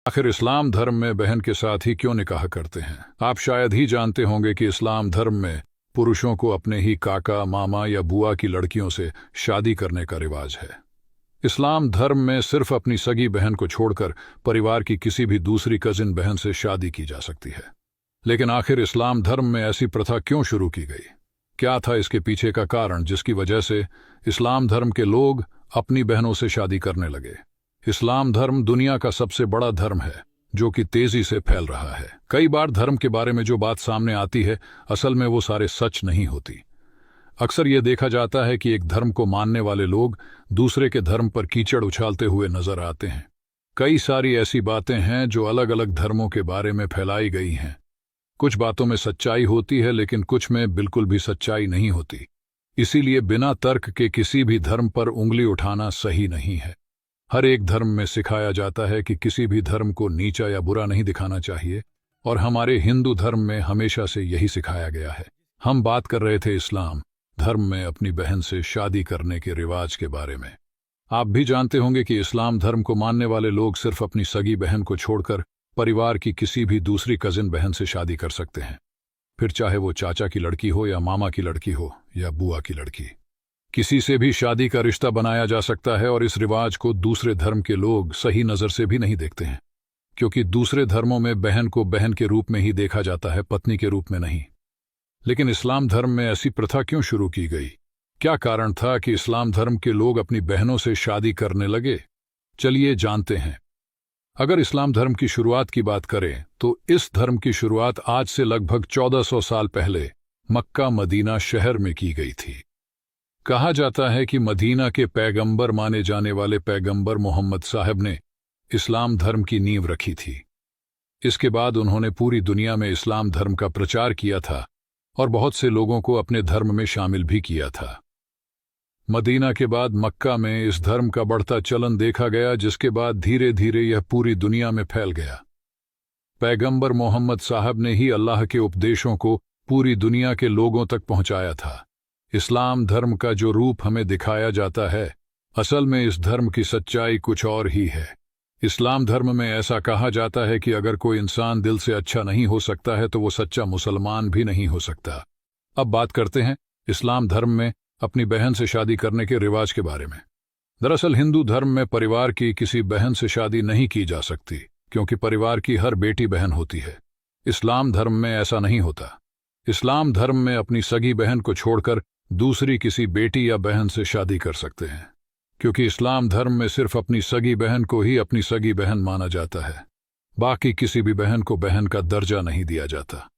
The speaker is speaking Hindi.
आखिर इस्लाम धर्म में बहन के साथ ही क्यों निकाह करते हैं? आप शायद ही जानते होंगे कि इस्लाम धर्म में पुरुषों को अपने ही काका, मामा या बुआ की लड़कियों से शादी करने का रिवाज है। इस्लाम धर्म में सिर्फ अपनी सगी बहन को छोड़कर परिवार की किसी भी दूसरी कजिन बहन से शादी की जा सकती है। लेकिन आखिर इस्लाम धर्म में ऐसी प्रथा क्यों शुरू की गई? क्या था इसके पीछे का कारण जिसकी वजह से इस्लाम धर्म के लोग अपनी बहनों से शादी करने लगे? इस्लाम धर्म दुनिया का सबसे बड़ा धर्म है जो कि तेजी से फैल रहा है। कई बार धर्म के बारे में जो बात सामने आती है असल में वो सारे सच नहीं होती। अक्सर ये देखा जाता है कि एक धर्म को मानने वाले लोग दूसरे के धर्म पर कीचड़ उछालते हुए नजर आते हैं। कई सारी ऐसी बातें हैं जो अलग अलग धर्मों के बारे में फैलाई गई हैं। कुछ बातों में सच्चाई होती है लेकिन कुछ में बिल्कुल भी सच्चाई नहीं होती। इसीलिए बिना तर्क के किसी भी धर्म पर उंगली उठाना सही नहीं है। हर एक धर्म में सिखाया जाता है कि किसी भी धर्म को नीचा या बुरा नहीं दिखाना चाहिए, और हमारे हिंदू धर्म में हमेशा से यही सिखाया गया है। हम बात कर रहे थे इस्लाम धर्म में अपनी बहन से शादी करने के रिवाज के बारे में। आप भी जानते होंगे कि इस्लाम धर्म को मानने वाले लोग सिर्फ अपनी सगी बहन को छोड़कर परिवार की किसी भी दूसरी कजिन बहन से शादी कर सकते हैं, फिर चाहे वो चाचा की लड़की हो या मामा की लड़की हो या बुआ की लड़की। किसी से भी शादी का रिश्ता बनाया जा सकता है और इस रिवाज को दूसरे धर्म के लोग सही नजर से भी नहीं देखते हैं, क्योंकि दूसरे धर्मों में बहन को बहन के रूप में ही देखा जाता है, पत्नी के रूप में नहीं। लेकिन इस्लाम धर्म में ऐसी प्रथा क्यों शुरू की गई? क्या कारण था कि इस्लाम धर्म के लोग अपनी बहनों से शादी करने लगे? चलिए जानते हैं। अगर इस्लाम धर्म की शुरुआत की बात करें तो इस धर्म की शुरुआत आज से लगभग 1400 साल पहले मक्का मदीना शहर में की गई थी। कहा जाता है कि मदीना के पैगंबर माने जाने वाले पैगंबर मोहम्मद साहब ने इस्लाम धर्म की नींव रखी थी। इसके बाद उन्होंने पूरी दुनिया में इस्लाम धर्म का प्रचार किया था और बहुत से लोगों को अपने धर्म में शामिल भी किया था। मदीना के बाद मक्का में इस धर्म का बढ़ता चलन देखा गया, जिसके बाद धीरे धीरे यह पूरी दुनिया में फैल गया। पैगंबर मोहम्मद साहब ने ही अल्लाह के उपदेशों को पूरी दुनिया के लोगों तक पहुंचाया था। इस्लाम धर्म का जो रूप हमें दिखाया जाता है, असल में इस धर्म की सच्चाई कुछ और ही है। इस्लाम धर्म में ऐसा कहा जाता है कि अगर कोई इंसान दिल से अच्छा नहीं हो सकता है तो वो सच्चा मुसलमान भी नहीं हो सकता। अब बात करते हैं इस्लाम धर्म में अपनी बहन से शादी करने के रिवाज के बारे में। दरअसल हिंदू धर्म में परिवार की किसी बहन से शादी नहीं की जा सकती, क्योंकि परिवार की हर बेटी बहन होती है। इस्लाम धर्म में ऐसा नहीं होता। इस्लाम धर्म में अपनी सगी बहन को छोड़कर दूसरी किसी बेटी या बहन से शादी कर सकते हैं, क्योंकि इस्लाम धर्म में सिर्फ अपनी सगी बहन को ही अपनी सगी बहन माना जाता है। बाकी किसी भी बहन को बहन का दर्जा नहीं दिया जाता।